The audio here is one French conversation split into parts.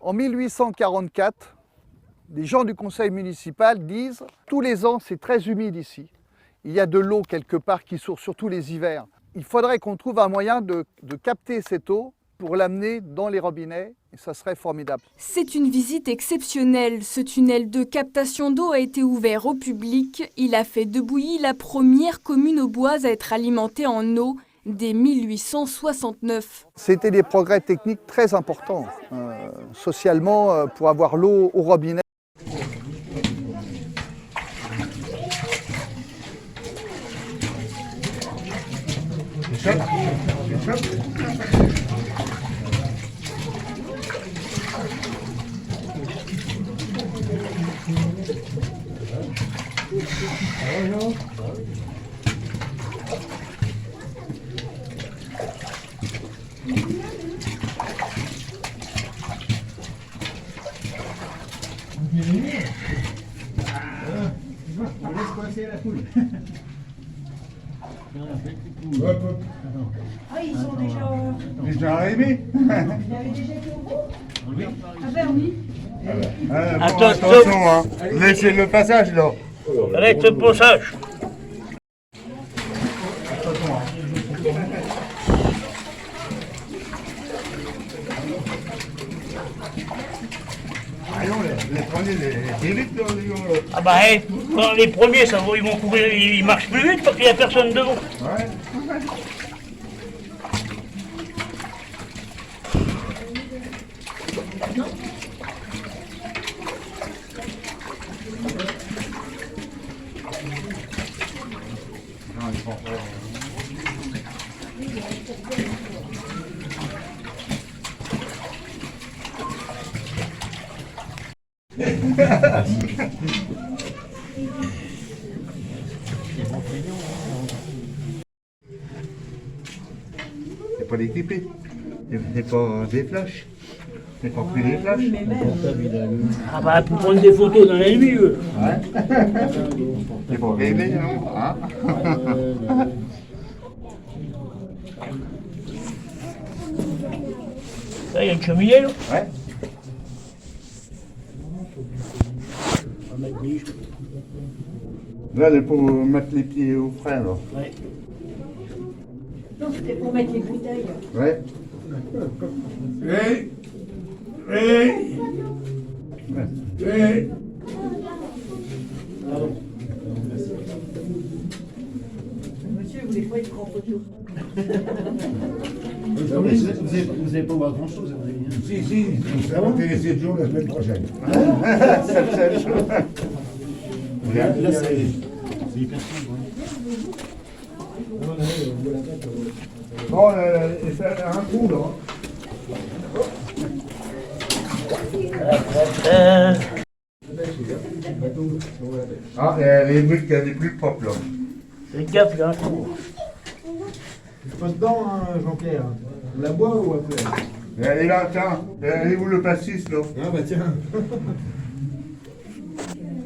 En 1844, les gens du conseil municipal disent « Tous les ans, c'est très humide ici. Il y a de l'eau quelque part qui sourd, surtout les hivers. Il faudrait qu'on trouve un moyen de capter cette eau pour l'amener dans les robinets, et ça serait formidable. » C'est une visite exceptionnelle. Ce tunnel de captation d'eau a été ouvert au public. Il a fait de Bouilly la première commune auboise à être alimentée en eau dès 1869. C'était des progrès techniques très importants, socialement, pour avoir l'eau au robinet. Ah, ils sont déjà arrivés. Ils avaient déjà été au bout. Oui. Ah ben oui. Attention, hein. Laissez le passage là. Arrête le passage. Ah bah quand les premiers ça va, ils vont courir, ils marchent plus vite parce qu'il n'y a personne devant. Ouais. C'est pas l'équipé, c'est pas des flashs, c'est pas pris des flashs. Ah bah pour prendre des photos dans la nuit. Ouais. C'est pas rêver, hein. Là il y a une cheminée là. Ouais. Là, c'est pour mettre les pieds au frein, là. Ouais. Non, c'était pour mettre les bouteilles. Ouais. Hey! Hey! Hey! Monsieur, vous voulez pas être en photo? Vous n'allez pas voir grand chose, à mon avis. Si, ça va intéresser Joe la semaine prochaine. Là, c'est hyper sombre. Bon, c'est un trou, là. Ah, les briques, il y a des plus propres, là. Fais gaffe, il y a un trou. Pas dedans, hein, Jean-Pierre. On la boit ou après? Elle est là, tiens. Elle est où le pastis, là? Ah bah tiens.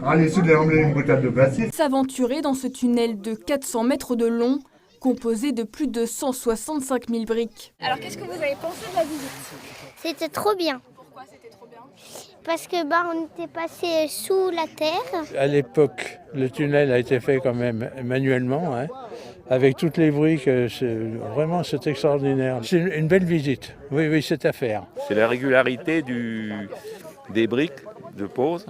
Allez, essayer de emmener une bouteille de pastis. S'aventurer dans ce tunnel de 400 mètres de long, composé de plus de 165 000 briques. Alors qu'est-ce que vous avez pensé de la visite? C'était trop bien. Pourquoi c'était trop bien? Parce que on était passé sous la terre. À l'époque, le tunnel a été fait quand même manuellement, hein, avec toutes les briques. Vraiment, c'est extraordinaire. C'est une belle visite. Oui, oui, c'est à faire. C'est la régularité des briques de pose.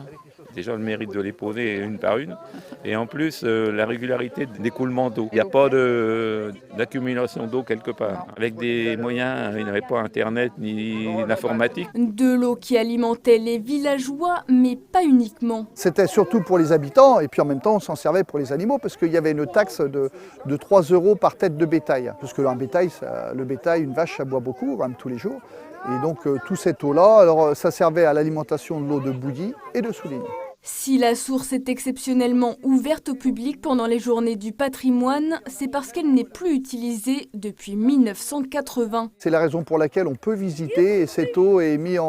Déjà le mérite de les poser une par une. Et en plus, la régularité d'écoulement d'eau. Il n'y a pas d'accumulation d'eau quelque part. Avec des moyens, il n'y avait pas Internet ni l'informatique. De l'eau qui alimentait les villageois, mais pas uniquement. C'était surtout pour les habitants, et puis en même temps, on s'en servait pour les animaux, parce qu'il y avait une taxe de 3 € par tête de bétail. Parce que le bétail, une vache, ça boit beaucoup, même tous les jours. Et donc, toute cette eau-là, alors ça servait à l'alimentation de l'eau de Bouilly et de Souligny. Si la source est exceptionnellement ouverte au public pendant les journées du patrimoine, c'est parce qu'elle n'est plus utilisée depuis 1980. C'est la raison pour laquelle on peut visiter, et cette eau est mise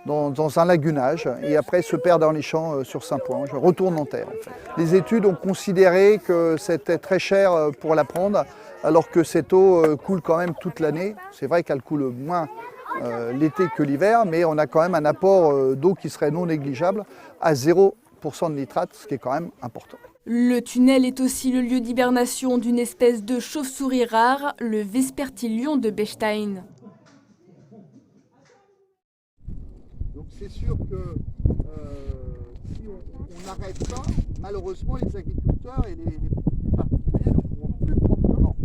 dans un lagunage et après se perd dans les champs sur Saint-Point, je retourne en terre. En fait. Les études ont considéré que c'était très cher pour la prendre, alors que cette eau coule quand même toute l'année. C'est vrai qu'elle coule moins l'été que l'hiver, mais on a quand même un apport d'eau qui serait non négligeable à 0% de nitrate, ce qui est quand même important. Le tunnel est aussi le lieu d'hibernation d'une espèce de chauve-souris rare, le Vespertillion de Bechstein. Donc c'est sûr que si on arrête ça, malheureusement les agriculteurs et les particuliers ne pourront plus prendre de l'eau.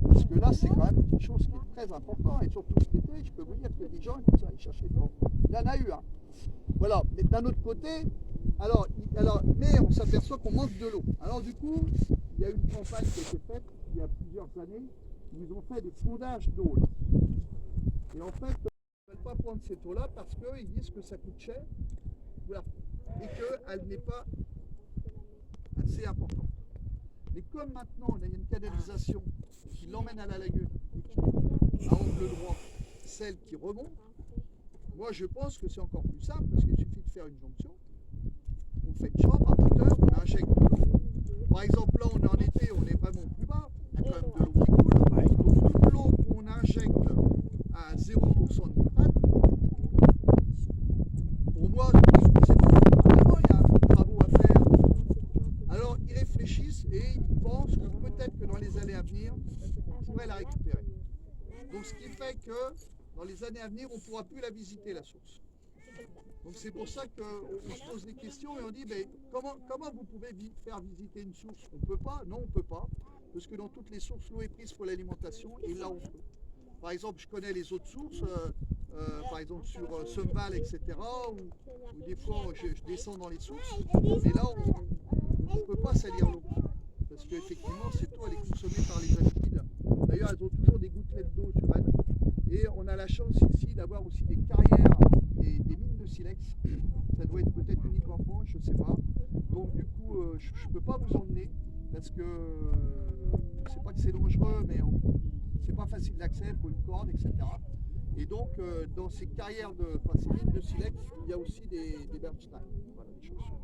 Parce que là c'est quand même quelque chose qui est très important, et surtout cet été, je peux vous dire que les gens qui sont allés chercher de l'eau, il y en a eu. Hein. Voilà, mais d'un autre côté, mais on s'aperçoit qu'on manque de l'eau. Alors du coup, il y a une campagne qui a été faite il y a plusieurs années, où ils ont fait des sondages d'eau. Et en fait, ils ne veulent pas prendre cette eau-là parce qu'ils disent que ça coûte cher, voilà, et qu'elle n'est pas assez importante. Mais comme maintenant, il y a une canalisation qui l'emmène à la lagune, et qui, à angle droit, celle qui remonte, moi je pense que c'est encore plus simple, parce qu'il suffit de faire une jonction. On fait une chambre à hauteur, on injecte de l'eau. Par exemple, là, on est en été, on est vraiment plus bas, il y a quand même de l'eau qui coule. Donc, toute l'eau qu'on injecte à 0% de nitrate, pour moi, c'est vraiment, il y a un peu de travaux à faire. Alors, ils réfléchissent et ils pensent que peut-être que dans les années à venir, on pourrait la récupérer. Donc, ce qui fait que dans les années à venir, on ne pourra plus la visiter, la source. Donc c'est pour ça qu'on se pose des questions et on dit mais comment vous pouvez faire visiter une source? On ne peut pas? Non, on ne peut pas. Parce que dans toutes les sources, l'eau est prise pour l'alimentation et là on peut. Par exemple, je connais les autres sources, par exemple sur Sumval, etc. Où des fois je descends dans les sources. Mais là, on ne peut pas salir l'eau. Parce qu'effectivement, cette eau elle est consommée par les avides. D'ailleurs, elles ont toujours des gouttelettes d'eau sur elles. Et on a la chance ici d'avoir aussi des carrières et des mines de silex. Ça doit être peut-être unique en France, je ne sais pas. Donc du coup, je ne peux pas vous emmener parce que c'est pas que c'est dangereux, mais c'est pas facile d'accès, il faut une corde, etc. Et donc dans ces carrières, ces mines de silex, il y a aussi des bernstein, voilà, des chaussures.